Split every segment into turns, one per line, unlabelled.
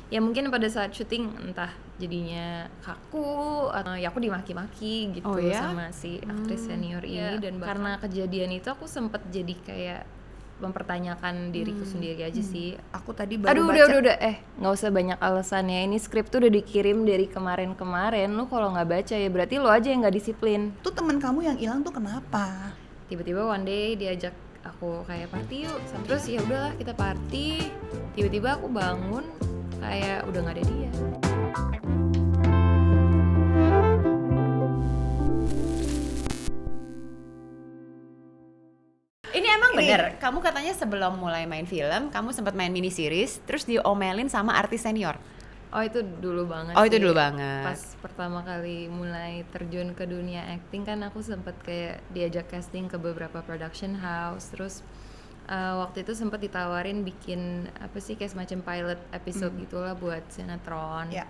ya mungkin pada saat syuting entah jadinya kaku atau ya aku dimaki-maki gitu
Oh ya?
sama si aktris senior ini. Dan karena kejadian itu aku sempet jadi kayak mempertanyakan diriku sendiri aja sih.
Aku tadi baru baca.
Aduh udah nggak usah banyak alasannya. Ini skrip tuh udah dikirim dari kemarin. Lu kalau nggak baca ya berarti lu aja yang nggak disiplin.
Tuh teman kamu yang hilang tuh kenapa?
Tiba-tiba one day diajak aku kayak party yuk. Terus ya udahlah kita party. Tiba-tiba aku bangun kayak udah nggak ada dia.
Ini emang bener, kamu katanya sebelum mulai main film, kamu sempat main mini series, terus diomelin sama artis senior.
Oh itu dulu banget
Oh,
sih.
itu dulu banget.
Pas pertama kali mulai terjun ke dunia acting kan aku sempet kayak diajak casting ke beberapa production house. Terus waktu itu sempet ditawarin bikin apa sih kayak semacam pilot episode gitulah buat sinetron.
Ya.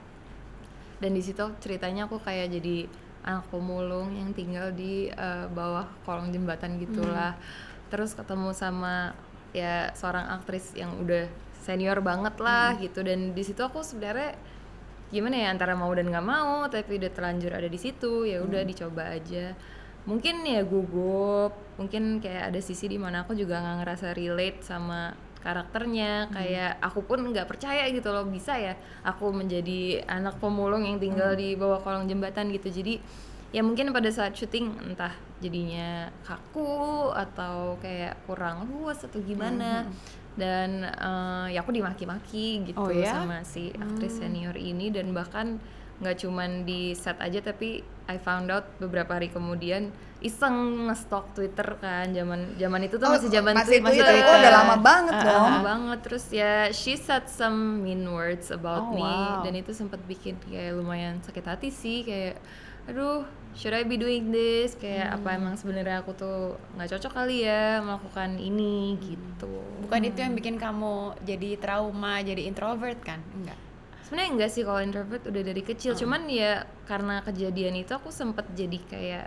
Dan di situ ceritanya aku kayak jadi anak pemulung yang tinggal di bawah kolong jembatan gitulah. Terus ketemu sama ya seorang aktris yang udah senior banget lah gitu. Dan di situ aku sebenarnya gimana ya antara mau dan nggak mau, tapi udah terlanjur ada di situ ya udah dicoba aja. Mungkin ya gugup, mungkin kayak ada sisi di mana aku juga nggak ngerasa relate sama karakternya, kayak aku pun nggak percaya gitu loh bisa ya aku menjadi anak pemulung yang tinggal di bawah kolong jembatan gitu. Jadi ya mungkin pada saat syuting entah jadinya kaku atau kayak kurang luas atau gimana. Dan ya aku dimaki-maki gitu
Oh ya?
sama si aktris senior ini. Dan bahkan nggak cuman di set aja, tapi I found out beberapa hari kemudian iseng nge-stalk Twitter kan. Zaman itu tuh masih zaman
masih
Twitter.
Twitter. Oh, udah lama banget dong.
Lama banget. Terus ya she said some mean words about
Oh,
me.
wow.
Dan itu sempat bikin kayak lumayan sakit hati sih, kayak aduh should I be doing this, kayak apa emang sebenarnya aku tuh nggak cocok kali ya melakukan ini gitu.
Bukan itu yang bikin kamu jadi trauma, jadi introvert kan? Enggak.
Sebenarnya enggak sih kalau introvert udah dari kecil, cuman ya karena kejadian itu aku sempet jadi kayak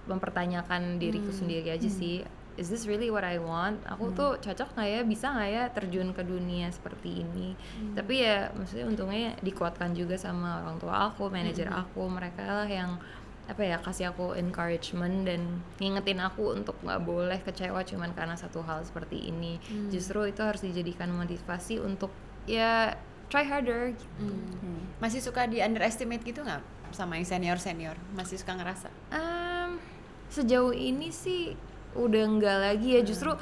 mempertanyakan diriku sendiri aja sih. Is this really what I want? Aku tuh cocok nggak ya, bisa nggak ya terjun ke dunia seperti ini? Tapi ya maksudnya untungnya dikuatkan juga sama orang tua aku, manajer aku, mereka lah yang apa ya kasih aku encouragement dan ngingetin aku untuk nggak boleh kecewa cuman karena satu hal seperti ini. Justru itu harus dijadikan motivasi untuk ya try harder gitu.
Masih suka di underestimate gitu nggak sama yang senior? Masih suka ngerasa?
Sejauh ini sih udah enggak lagi ya. Justru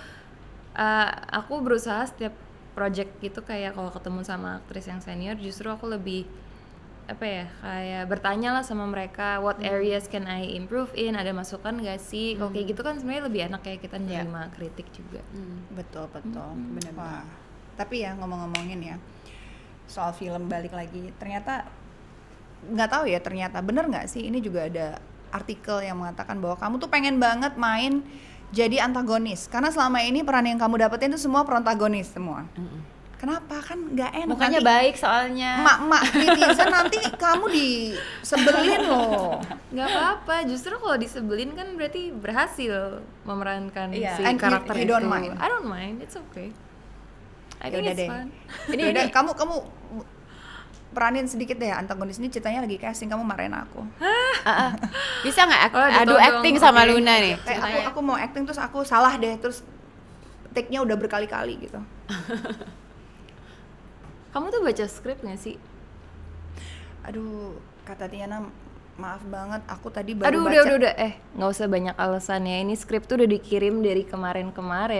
aku berusaha setiap project gitu kayak kalau ketemu sama aktris yang senior justru aku lebih apa ya kayak bertanya lah sama mereka what areas can I improve in, ada masukan gak sih. Kalau kayak gitu kan sebenarnya lebih enak kayak kita nerima kritik juga.
Betul.
Benar-benar.
Wah. Tapi ya ngomongin ya soal film, balik lagi, ternyata nggak tahu ya, ternyata bener nggak sih ini juga ada artikel yang mengatakan bahwa kamu tuh pengen banget main jadi antagonis karena selama ini peran yang kamu dapetin tuh semua protagonis semua. Kenapa? Kan nggak enak.
Mukanya
nanti
baik soalnya.
emak-emak netizen nanti kamu disebelin loh.
Nggak apa-apa, justru kalau disebelin kan berarti berhasil memerankan
Iya.
si
And
karakter
you
itu.
don't mind?
I don't mind, it's okay. I think
Yaudah
it's
deh.
fun.
Yaudah, kamu peranin sedikit deh antagonis ini, ceritanya lagi casting, kamu marahin aku.
Bisa nggak
Oh,
adu
ditodong,
acting sama
oke.
Luna nih?
Kayak aku mau acting terus aku salah deh, terus take-nya udah berkali-kali gitu.
Kamu tuh baca skrip nggak sih?
Aduh, kata Tiana, maaf banget, aku tadi baru baca.
Aduh udah nggak usah banyak alasannya. Ini skrip tuh udah dikirim dari kemarin.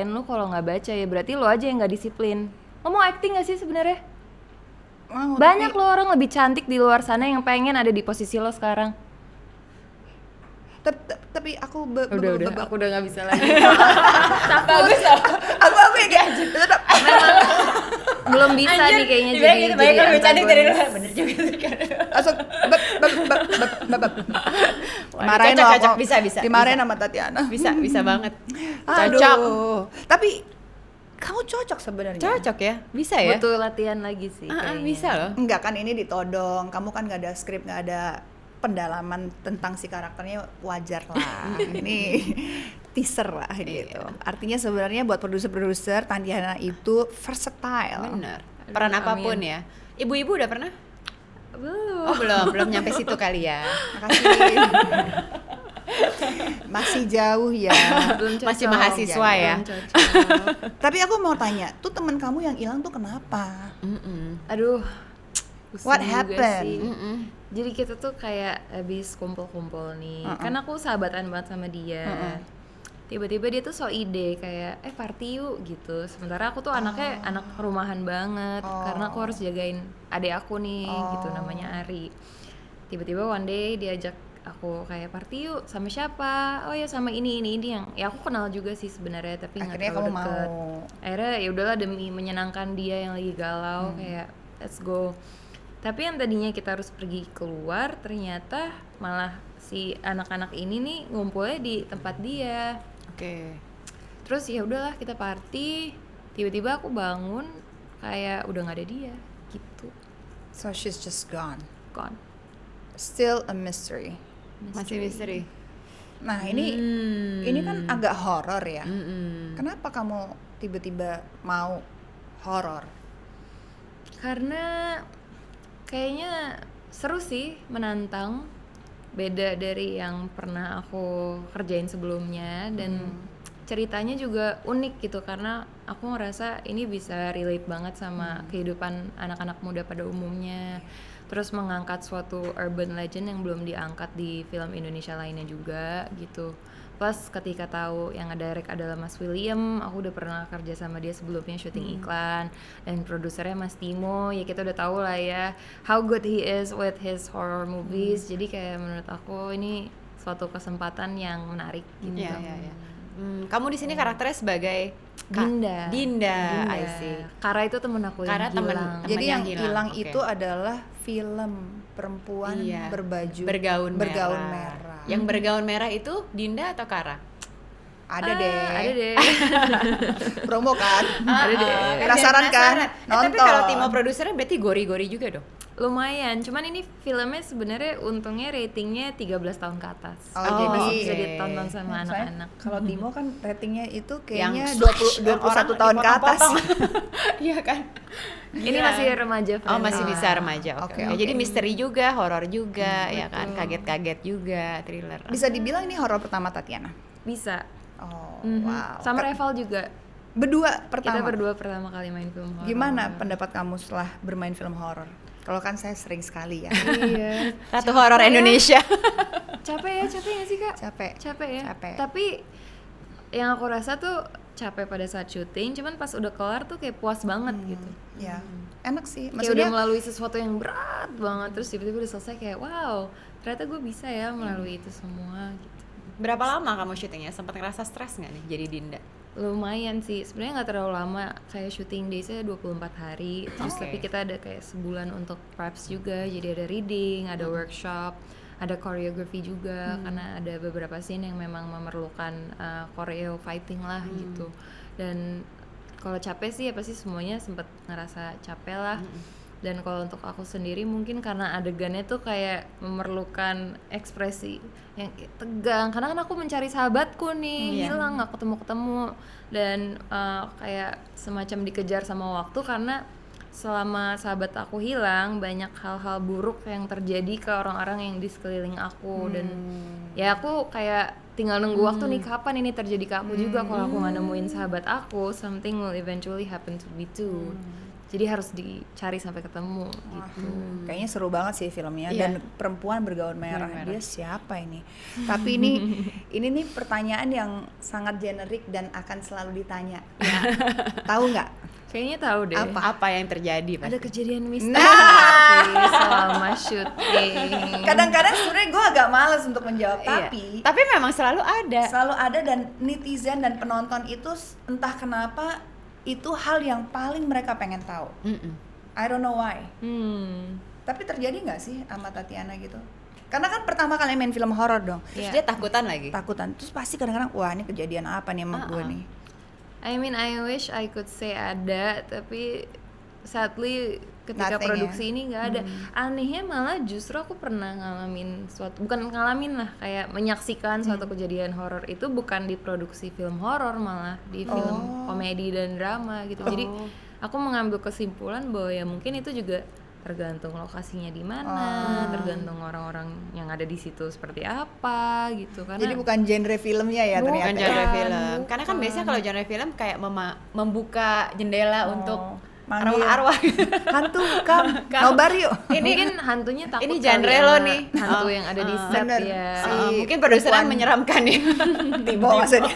Lu kalau nggak baca ya berarti lu aja yang nggak disiplin. Lo mau acting nggak sih sebenarnya?
Mau,
Banyak
tapi,
lo orang lebih cantik di luar sana yang pengen ada di posisi lo sekarang.
tapi aku
Aku udah nggak bisa lagi.
Bagus loh.
aku ya kayak tetap
Belum bisa nih kayaknya jadi
banyak lebih cantik dari
antagonis.
Luna. Bener juga sih kan.
langsung dimarahin loh
Cocok,
aku.
bisa.
Dimarahin sama Tatiana.
Bisa banget.
Aduh.
Cocok.
Tapi kamu cocok sebenarnya.
Cocok ya? Bisa ya?
Butuh latihan lagi sih kayaknya.
Bisa loh.
Enggak kan, ini ditodong. Kamu kan nggak ada skrip, nggak ada pendalaman tentang si karakternya, wajar lah. Ini teaser lah gitu. Artinya sebenarnya buat produser-produser, Tatiana itu versatile.
Bener. peran
Amin.
apapun ya. Ibu-ibu udah pernah?
Belum.
Oh belum nyampe situ kali ya.
Makasih. Masih jauh ya.
Belum cocok.
Masih mahasiswa ya.
Belum cocok.
Tapi aku mau tanya, tuh temen kamu yang hilang tuh kenapa?
Aduh. pusing
What
juga
happened?
sih. Jadi kita tuh kayak habis kumpul-kumpul nih. Kan aku sahabatan banget sama dia. Tiba-tiba dia tuh so ide kayak party yuk gitu. Sementara aku tuh anaknya anak rumahan banget karena aku harus jagain adik aku nih gitu, namanya Ari. Tiba-tiba one day diajak aku kayak party yuk, sama siapa? Oh ya sama ini yang ya aku kenal juga sih sebenarnya tapi nggak
Akhirnya
terlalu
kamu
deket.
mau.
Akhirnya ya udahlah demi menyenangkan dia yang lagi galau kayak let's go. Tapi yang tadinya kita harus pergi keluar ternyata malah si anak-anak ini nih ngumpulnya di tempat dia.
Oke.
Terus ya udahlah kita party, tiba-tiba aku bangun kayak udah nggak ada dia gitu,
So she's just gone.
gone.
Still a mystery.
Masih misteri.
Nah ini kan agak horor ya. Kenapa kamu tiba-tiba mau horor?
Karena kayaknya seru sih, menantang, beda dari yang pernah aku kerjain sebelumnya dan ceritanya juga unik gitu karena aku ngerasa ini bisa relate banget sama kehidupan anak-anak muda pada umumnya. Terus mengangkat suatu urban legend yang belum diangkat di film Indonesia lainnya juga gitu. Plus ketika tahu yang ngedirect adalah Mas William, aku udah pernah kerja sama dia sebelumnya syuting iklan, dan produsernya Mas Timo, ya kita udah tahu lah ya how good he is with his horror movies. Jadi kayak menurut aku ini suatu kesempatan yang menarik gitu.
Iya. Kamu di sini karakternya sebagai Dinda. I see.
Kara itu temen aku
Kara
yang
temen-
hilang.
Jadi
yang
yang
hilang,
hilang
oke.
itu adalah film perempuan
Iya.
berbaju
bergaun merah.
merah.
Yang bergaun merah itu Dinda atau Kara?
Ada deh.
Ada deh.
Promo kan?
Ada deh.
Penasaran kan?
Tapi
Nonton.
kalau Timo produsernya berarti gori-gori juga dong.
Lumayan, cuman ini filmnya sebenarnya untungnya ratingnya 13 tahun ke atas.
Oh,
Jadi
jadi
masih bisa ditonton sama
Soalnya
anak-anak.
Kalau Timo kan ratingnya itu kayaknya
Yang
21 tahun ke atas.
Iya kan?
Ini
Iya.
masih remaja
Oh
friendly.
masih bisa remaja, oke.
Oke,
Oke,
oke.
jadi misteri juga, horor juga, ya kan, kaget-kaget juga, thriller.
Bisa dibilang ini horor pertama Tatiana.
Bisa.
Oh,
Mhm.
wow.
Sama Reval juga.
Berdua
Kita
pertama.
berdua pertama kali main film horor.
Gimana pendapat kamu setelah bermain film horor? Kalau kan saya sering sekali ya.
Iya.
Ratu horor Indonesia.
Capek gak sih Kak?
Capek.
Capek ya.
Capek.
Tapi yang aku rasa tuh capek pada saat syuting, cuman pas udah kelar tuh kayak puas banget gitu.
Ya, enak sih.
Kayak udah
Maksudnya
melalui sesuatu yang berat banget, terus tiba-tiba udah selesai kayak wow, ternyata gue bisa ya melalui itu semua gitu.
Berapa lama kamu syutingnya? Sempat ngerasa stres nggak nih jadi Dinda?
Lumayan sih, sebenarnya nggak terlalu lama, kayak syuting daysnya 24 hari, terus
Oke.
tapi kita ada kayak sebulan untuk preps juga, jadi ada reading, ada workshop, ada choreography juga, karena ada beberapa scene yang memang memerlukan choreo fighting lah gitu. Dan kalau capek sih ya pasti semuanya sempet ngerasa capek lah. Dan kalau untuk aku sendiri mungkin karena adegannya tuh kayak memerlukan ekspresi yang kayak tegang, karena kan aku mencari sahabatku nih,
Iya.
hilang nggak ketemu dan kayak semacam dikejar sama waktu karena selama sahabat aku hilang banyak hal-hal buruk yang terjadi ke orang-orang yang di sekeliling aku. Dan ya aku kayak tinggal nunggu waktu nih kapan ini terjadi ke aku juga. Kalau aku nggak nemuin sahabat aku, something will eventually happen to me too. Jadi harus dicari sampai ketemu gitu.
kayaknya seru banget sih filmnya.
Iya.
Dan perempuan bergaun merah.
merah.
Dia siapa ini? Tapi ini nih pertanyaan yang sangat generik dan akan selalu ditanya. Ya. Tahu nggak?
Kayaknya tahu deh.
Apa yang terjadi?
Ada
Pasti?
kejadian misteri sih selama syuting.
Kadang-kadang sebenarnya gue agak males untuk menjawab,
Iya.
tapi
memang selalu ada.
selalu ada, dan netizen dan penonton itu entah kenapa itu hal yang paling mereka pengen tahu. I don't know why. Tapi terjadi nggak sih sama Tatiana gitu? Karena kan pertama kali main film horor dong,
Terus
Iya.
dia takutan lagi.
takutan. Terus pasti kadang-kadang wah ini kejadian apa nih sama gue nih?
I mean I wish I could say ada, tapi sadly ketika
Nothing ya?
produksi ini nggak ada. Anehnya malah justru aku pernah ngalamin suatu, bukan ngalamin lah, kayak menyaksikan suatu kejadian horor itu bukan di produksi film horor, malah di film komedi dan drama gitu. Jadi aku mengambil kesimpulan bahwa ya mungkin itu juga tergantung lokasinya di mana, tergantung orang-orang yang ada di situ seperti apa gitu. Karena
Jadi bukan genre filmnya ya
Bukan
Bukan
ternyata.
genre
Bukan,
film. Karena kan biasanya kalau genre film kayak membuka jendela untuk
manggil.
arwah-arwah.
Hantu, nobar yuk.
Ini
mungkin hantunya takut
ini
kali
genre
sama
lo nih.
hantu yang ada di set
bener.
ya.
Si
mungkin produsernya
Puan.
menyeramkan ya.
Tiba maksudnya.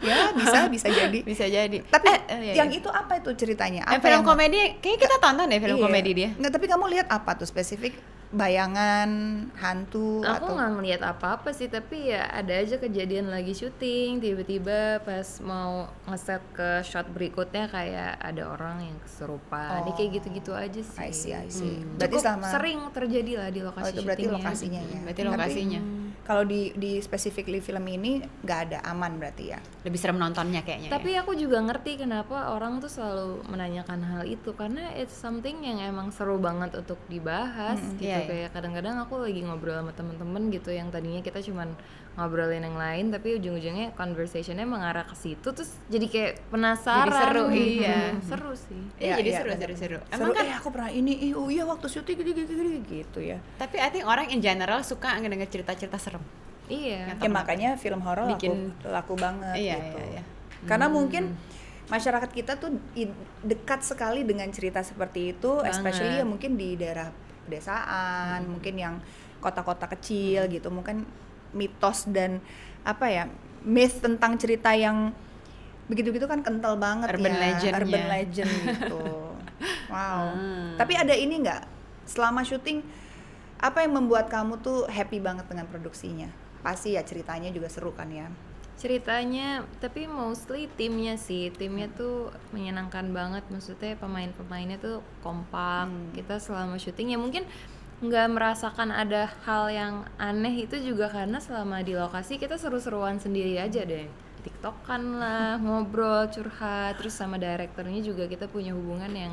Ya bisa jadi.
Bisa jadi.
Tapi
iya,
yang
iya.
itu apa itu ceritanya?
Yang
Apa
film
yang
komedi, kayaknya kita tonton deh film
Iya.
komedi dia.
Nggak, tapi kamu lihat apa tuh spesifik? Bayangan hantu
Aku
atau
nggak ngeliat apa-apa sih, tapi ya ada aja kejadian lagi syuting tiba-tiba pas mau ngeset ke shot berikutnya kayak ada orang yang kesurupan. Ini kayak gitu-gitu aja sih.
I see. Berarti
Cukup
selama
sering terjadi lah di lokasi
itu berarti
syutingnya.
lokasinya ya.
Berarti
Tapi
lokasinya.
kalau di specifically film ini nggak ada aman berarti ya.
Lebih serem nontonnya kayaknya.
Tapi aku juga ngerti kenapa orang tuh selalu menanyakan hal itu, karena it's something yang emang seru banget untuk dibahas gitu.
Iya, iya.
Kayak kadang-kadang aku lagi ngobrol sama temen-temen gitu yang tadinya kita cuman ngobrolin yang lain tapi ujung-ujungnya conversationnya mengarah ke situ, terus jadi kayak penasaran.
Jadi seru, iya.
Seru sih.
Iya, jadi seru.
Seru
Emang kan,
aku pernah ini, oh iya waktu syuting gini gitu ya.
tapi I think orang in general suka ngedenger cerita-cerita serem.
Iya.
Ya makanya film horor
Bikin-
laku banget
Iya,
gitu.
iya, iya.
Karena mungkin masyarakat kita tuh dekat sekali dengan cerita seperti itu,
Banget.
especially ya mungkin di daerah pedesaan, mungkin yang kota-kota kecil gitu, mungkin mitos dan apa ya, myth tentang cerita yang begitu-gitu kan kental banget
Urban
ya,
legend-nya.
urban legend gitu. Wow. Tapi ada ini nggak selama syuting, apa yang membuat kamu tuh happy banget dengan produksinya? Pasti ya ceritanya juga seru kan ya.
Ceritanya, tapi mostly timnya sih. Timnya tuh menyenangkan banget, maksudnya pemain-pemainnya tuh kompak. Kita selama syuting ya mungkin nggak merasakan ada hal yang aneh itu juga karena selama di lokasi kita seru-seruan sendiri aja deh. TikTokan lah, ngobrol, curhat, terus sama direkturnya juga kita punya hubungan yang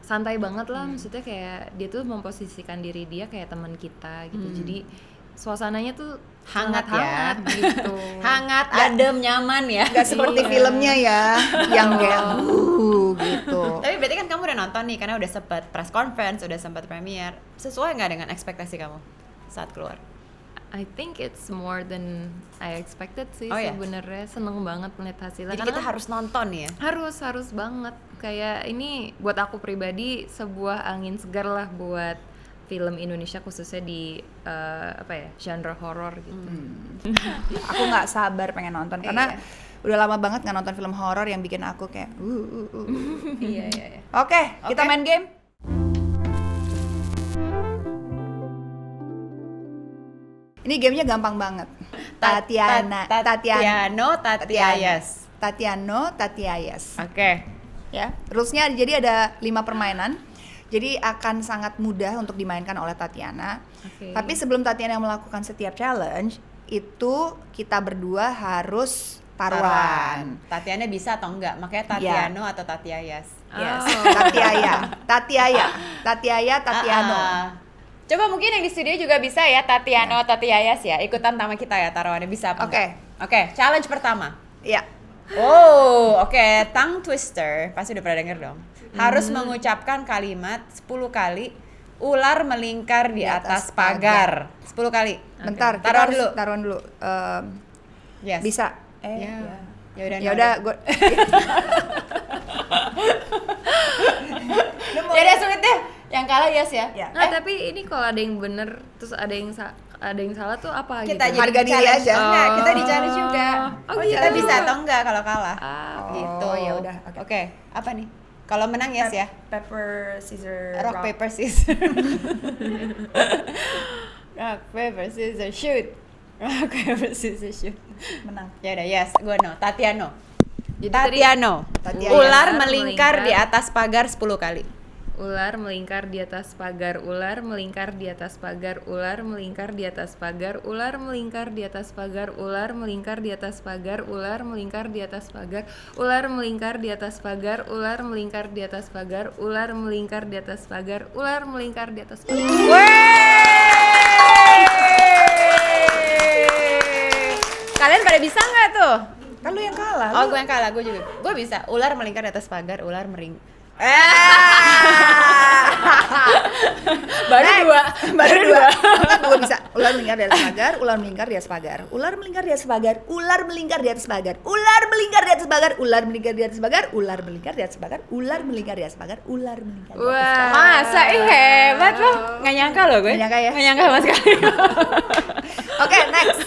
santai banget lah, maksudnya kayak dia tuh memposisikan diri dia kayak teman kita gitu. Jadi suasananya tuh
Hangat ya.
hangat gitu.
Hangat, adem, nyaman ya.
Gak seperti
Iya.
filmnya ya, yang kayak gitu.
Tapi berarti kan kamu udah nonton nih karena udah sempet press conference, udah sempet premiere. Sesuai nggak dengan ekspektasi kamu saat keluar?
I think it's more than I expected sih.
Oh, ya?
Sebenarnya seneng banget melihat hasilnya.
Jadi
Karena
kita harus nonton ya.
harus banget. Kayak ini buat aku pribadi sebuah angin segar lah buat film Indonesia khususnya di apa ya, genre horor gitu.
Aku nggak sabar pengen nonton karena udah lama banget nggak nonton film horor yang bikin aku kayak
Iya.
Oke, kita main game. Ini gamenya gampang banget. Tatiana,
Tatiayas.
Tatiano, Tatiayas.
Oke.
Ya, rulesnya jadi ada 5 permainan. Jadi akan sangat mudah untuk dimainkan oleh Tatiana.
Oke.
Tapi sebelum Tatiana melakukan setiap challenge, itu kita berdua harus taruhan.
Tatiana bisa atau enggak? Makanya Tatiano atau Tatiayas.
Yes,
Oh.
Tatiaya, Tatiano.
Coba mungkin yang di studio juga bisa ya Tatiano, Tatiayas ya. Ikutan sama kita ya taruhannya bisa apa
Oke.
enggak? Oke, challenge pertama.
Ya,
Oh, oke, tongue twister. Pasti udah pernah denger dong. Harus mengucapkan kalimat 10 kali ular melingkar di atas pagar. 10 kali.
bentar, kita
Taruhan
harus
dulu.
taruhan dulu.
Yes.
Bisa.
Ya. Ya udah.
Ya udah, gue.
Ya udah sulit deh. Yang kalah yes ya.
Ya.
Nah, tapi ini kalau ada yang bener terus ada yang salah tuh apa
Kita
gitu?
jadi
Harga diri
challenge.
aja.
Nah, kita di challenge juga.
Oh,
Kita
gitu.
bisa atau enggak kalau kalah.
Ah,
Gitu.
Oh, ya udah, oke.
Oke, apa nih? Kalau menang yes ya.
Pepper, scissors,
Rock paper scissors. Rock paper scissors shoot. Rock paper scissors shoot.
menang.
Ya udah yes, gue no. Tatiano.
Jadi
Tatiano.
Tatiana.
Ular melingkar di atas pagar 10 kali.
ular melingkar di atas pagar, ular melingkar di atas pagar, ular melingkar di atas pagar, ular melingkar di atas pagar, ular melingkar di atas pagar, ular melingkar di atas pagar, ular melingkar di atas pagar, ular melingkar di atas pagar, ular melingkar di atas pagar, ular melingkar di atas pagar.
Kalian pada bisa nggak tuh?
Kan lu yang kalah.
Oh, gue yang kalah, gue juga. Gue bisa. Ular melingkar di atas pagar, ular mering.
Baru dua. Kan gue bisa. Ular melingkar di atas pagar, ular melingkar di atas pagar. Ular melingkar di atas pagar, ular melingkar di atas pagar. Ular melingkar di atas pagar, ular melingkar di atas pagar, ular melingkar di atas pagar, ular melingkar di atas pagar, ular melingkar di atas pagar.
Masa hebat loh. Nggak nyangka loh gue.
Nggak nyangka ya?
Nggak nyangka sama sekali.
Oke, next.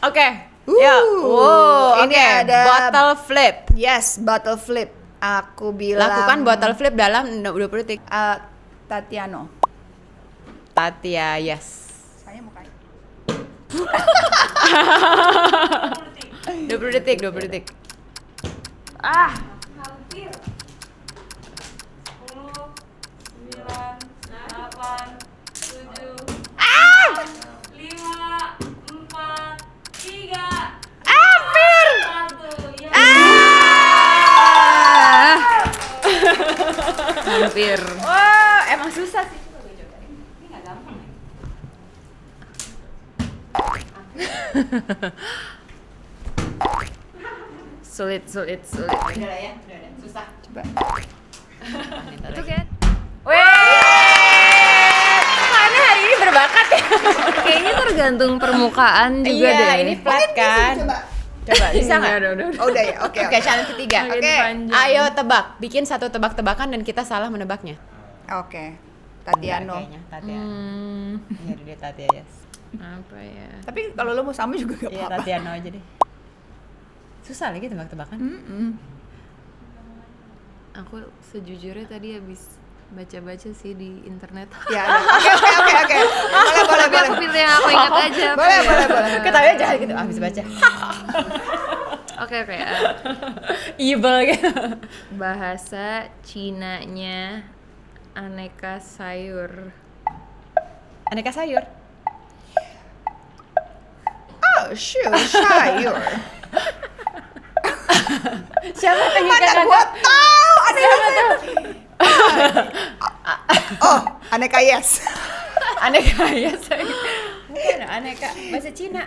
Oke. Ya. Wow,
ini
oke.
ada
Bottle flip.
Yes, bottle flip. Aku bilang
Lakukan bottle flip dalam 20 detik.
Tatiano.
Tatia, yes.
Saya mau kayak
20 detik, 20 detik.
Hampir. 10, 9, 8, 7, 5, 4, 3,
Hampir.
1. Ya. Hampir.
Wah, emang susah sih. Ini nggak gampang ya.
Sulit.
Udah lah ya, udah. Susah.
coba.
Itu kan
Mana hari ini berbakat ya?
kayaknya tergantung permukaan juga
Iya,
deh.
ini flat kan. Coba, bisa nggak?
Udah.
Oh, udah ya. Oke.
Oke, challenge ketiga.
Makin
Oke,
panjang.
ayo tebak. Bikin satu tebak-tebakan dan kita salah menebaknya.
Oke. Tatiano.
Kayaknya, Tatiano. Iya, dia Tatia, yes.
Apa ya?
Tapi kalau lo mau sama juga gak
Iya,
apa-apa.
Tatiano aja deh. Susah lagi tebak-tebakan.
Aku sejujurnya tadi habis baca-baca sih di internet.
Ya, oke. Boleh.
Tapi aku pilih yang aku ingat aja.
Boleh.
Ketahuinya jahat gitu, habis baca.
Oke.
Evil gitu.
Bahasa Cinanya aneka sayur.
Aneka sayur.
Oh, sayur.
Siapa pengen
Mana gua tahu aneka sayur. Oh, aneka yes.
Aneka ya sayur. Bukan, aneka bahasa Cina.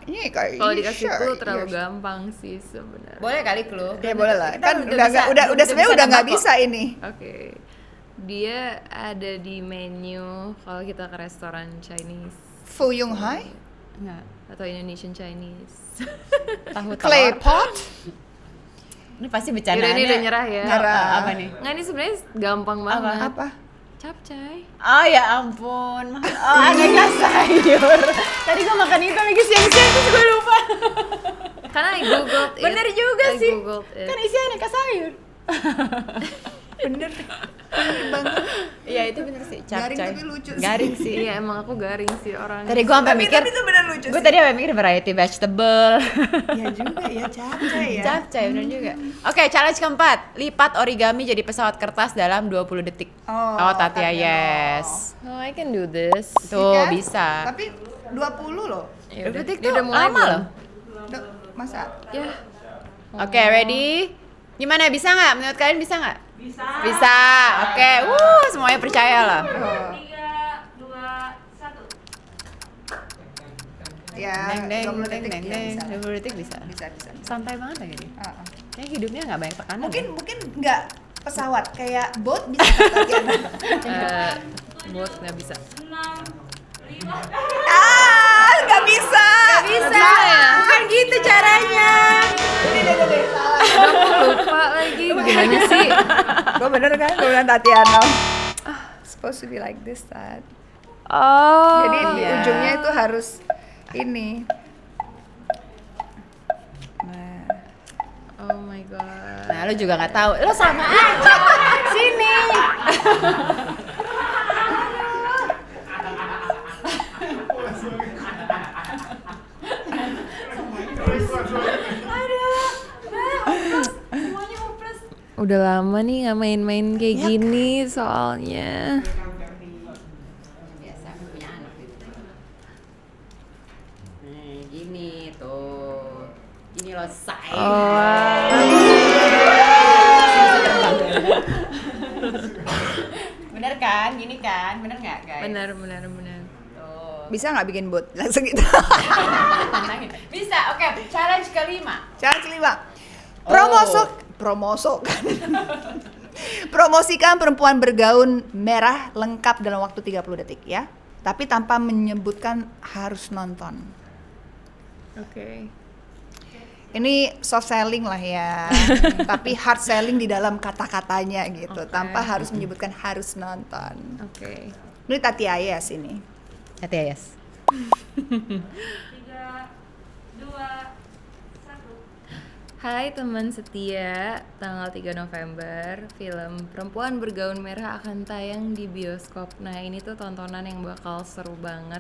Ini kayak
Kalau dikasih
sure,
clue terlalu
yes.
gampang sih sebenarnya.
Boleh kali clue.
Ya boleh lah.
Kita
Kan udah
bisa-
sebenarnya udah nggak
nebak kok.
bisa ini.
Oke. Dia ada di menu kalau kita ke restoran Chinese
Fuyung Hai,
Enggak.
atau Indonesian Chinese.
Tahu
clay
telur.
pot.
Ini pasti
Yaudah,
bercandaannya.
ini udah nyerah ya.
Nyerah.
Apa nih?
Nggak, ini sebenarnya gampang banget.
Apa?
Capcay.
Oh ya ampun. Oh, aneka sayur. Tadi gua makan itu lagi siang-siang terus gua lupa.
Karena I googled it.
Bener juga
I
sih.
googled it.
Kan isi aneka sayur.
Bener banget.
Iya itu bener sih.
Garing
Capcay.
tapi lucu sih.
Garing sih.
Iya, emang aku garing sih orangnya.
Tadi gua sampai mikir.
Tapi itu bener lucu
Gue
sih.
tadi sampai mikir variety vegetable.
Ya juga ya, capcay ya.
Capcay bener juga. Oke, challenge keempat. Lipat origami jadi pesawat kertas dalam 20 detik.
Oh,
Tatia,
Tatiano.
yes.
Oh, I can do this.
Tuh,
Iya kan?
bisa.
Tapi 20 loh.
Ya
20
udah.
detik
Dia
tuh
udah mulai
lama
belum?
loh.
Masa?
Ya.
Oke, ready? Gimana, bisa nggak? Menurut kalian bisa nggak? Bisa. Oke, semuanya percaya lah.
3, 2, 1.
Ya,
Deng, deng,
20
deng,
detik
deng,
ya,
deng.
bisa.
20 detik bisa.
Bisa.
Santai banget lagi nih.
Heeh.
Kayaknya hidupnya nggak banyak tekanan.
Mungkin nggak pesawat kayak boat bisa kan, Tatiana?
Bot nggak bisa.
Nggak bisa.
Bisa. Bukan gitu caranya.
Udah, salah.
Aku lupa lagi. Gimana sih?
Gue bener kan? Gue bilang Tatiano. Supposed to be like this, Tat.
Oh.
Jadi di ujungnya itu harus ini. Nah,
Oh my god.
Nah, lo juga nggak tahu. Lo sama aja. Sini.
Udah lama nih nggak main-main kayak gini soalnya.
Biasa punya anak gitu. Gini tuh. Gini loh, say. Bener kan? Gini kan? Bener nggak, guys?
Benar.
Tuh,
Bisa nggak bikin bot? Langsung gitu.
Tantangin. Bisa. Oke, challenge kelima.
Cara kelima.
Oh.
Promosikan perempuan bergaun merah lengkap dalam waktu 30 detik ya. Tapi tanpa menyebutkan harus nonton.
Oke.
Ini soft selling lah ya. Tapi hard selling di dalam kata-katanya gitu.
Oke.
Tanpa harus menyebutkan harus nonton.
Oke.
Ini Tati Ayas ini.
Hati ya, yes.
3, 2, 1. Hai teman setia, tanggal 3 November film Perempuan Bergaun Merah akan tayang di bioskop. Nah ini tuh tontonan yang bakal seru banget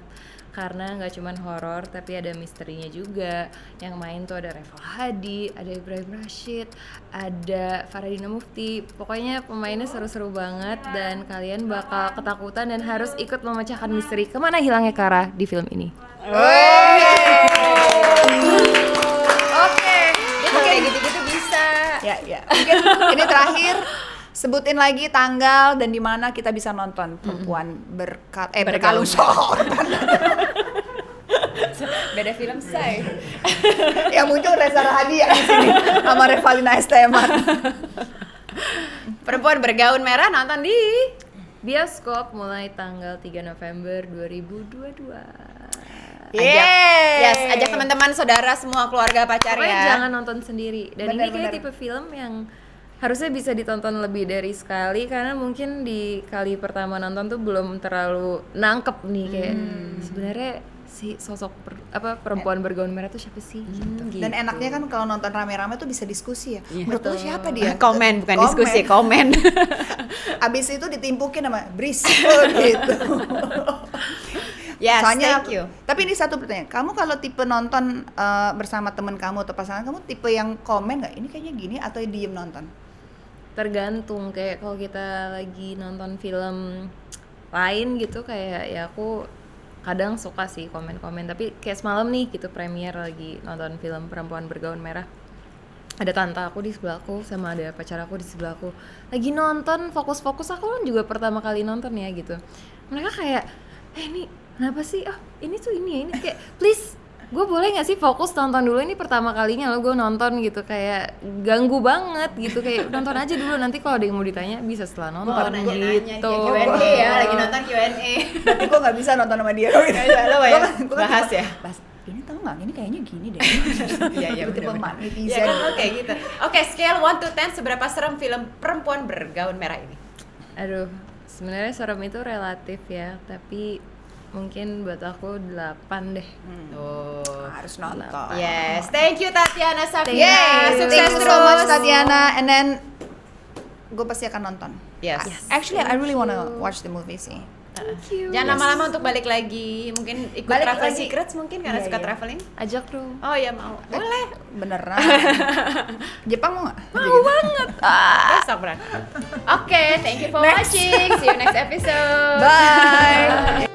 karena nggak cuman horor tapi ada misterinya juga. Yang main tuh ada Reval Hadi, ada Ibrahim Rashid, ada Faradina Mufti. Pokoknya pemainnya seru-seru banget dan kalian bakal ketakutan dan harus ikut memecahkan misteri kemana hilangnya Kara di film ini.
Oke.
Itu kayak gitu-gitu bisa.
Ya. Mungkin ini terakhir. Sebutin lagi tanggal dan di mana kita bisa nonton perempuan berkalung sorban.
Beda film say.
Yang muncul Reza Rahadian di sini sama Revalina S. Temat.
Perempuan bergaun merah nonton di
Bioskop mulai tanggal 3 November 2022.
Ajak teman-teman, saudara, semua keluarga, pacar
Pokoknya
ya.
jangan nonton sendiri. Dan ini kayak tipe film yang harusnya bisa ditonton lebih dari sekali karena mungkin di kali pertama nonton tuh belum terlalu nangkep nih kayak sebenarnya si sosok perempuan bergaun merah tuh siapa sih? Gitu.
Dan enaknya kan kalau nonton rame-rame tuh bisa diskusi ya. Menurut lo siapa dia?
Komen, bukan diskusi, komen.
Abis itu ditimpukin sama berisik gitu.
Yes,
Soalnya,
thank you.
tapi ini satu pertanyaan. Kamu kalau tipe nonton bersama temen kamu atau pasangan kamu, tipe yang komen nggak? Ini kayaknya gini atau diem nonton?
Tergantung, kayak kalau kita lagi nonton film lain gitu kayak ya aku kadang suka sih komen-komen, tapi kayak semalam nih gitu premier lagi nonton film Perempuan Bergaun Merah, ada tante aku di sebelahku sama ada pacar aku di sebelahku lagi nonton fokus-fokus, aku kan juga pertama kali nonton ya gitu, mereka kayak ini kenapa sih, ini tuh ini ya, ini kayak please gue boleh nggak sih fokus nonton dulu, ini pertama kalinya lo gue nonton gitu, kayak ganggu banget gitu, kayak nonton aja dulu, nanti kalau ada yang mau ditanya bisa setelah nonton gitu.
Q&A ya, lagi nonton Q&A.
Berarti gue nggak bisa nonton sama dia.
Lo ya, bahas ya.
Bahas, ini tau nggak? Ini kayaknya gini deh.
Iya,
Tipe
bener-bener.
netizen.
Ya kan, kayak gitu. Oke, scale 1 to 10 seberapa serem film Perempuan Bergaun Merah ini?
Aduh, sebenarnya serem itu relatif ya, tapi mungkin buat aku 8 deh.
Tuh.
Harus nonton.
Yes, thank you Tatiana Safia.
Yes,
Sukses
thank you
terus.
so much Tatiana. And then gue pasti akan nonton.
Yes.
Actually, I really wanna watch the movie sih.
Thank you.
Jangan lama-lama untuk balik lagi. Mungkin ikut
Balik
Travel
lagi.
Secrets mungkin karena
Iya,
suka
iya.
traveling.
Ajak dong.
Oh ya mau. Boleh.
Beneran. Jepang mau nggak?
Mau banget.
Besok berarti. Oke, thank you for watching. See you next episode.
Bye.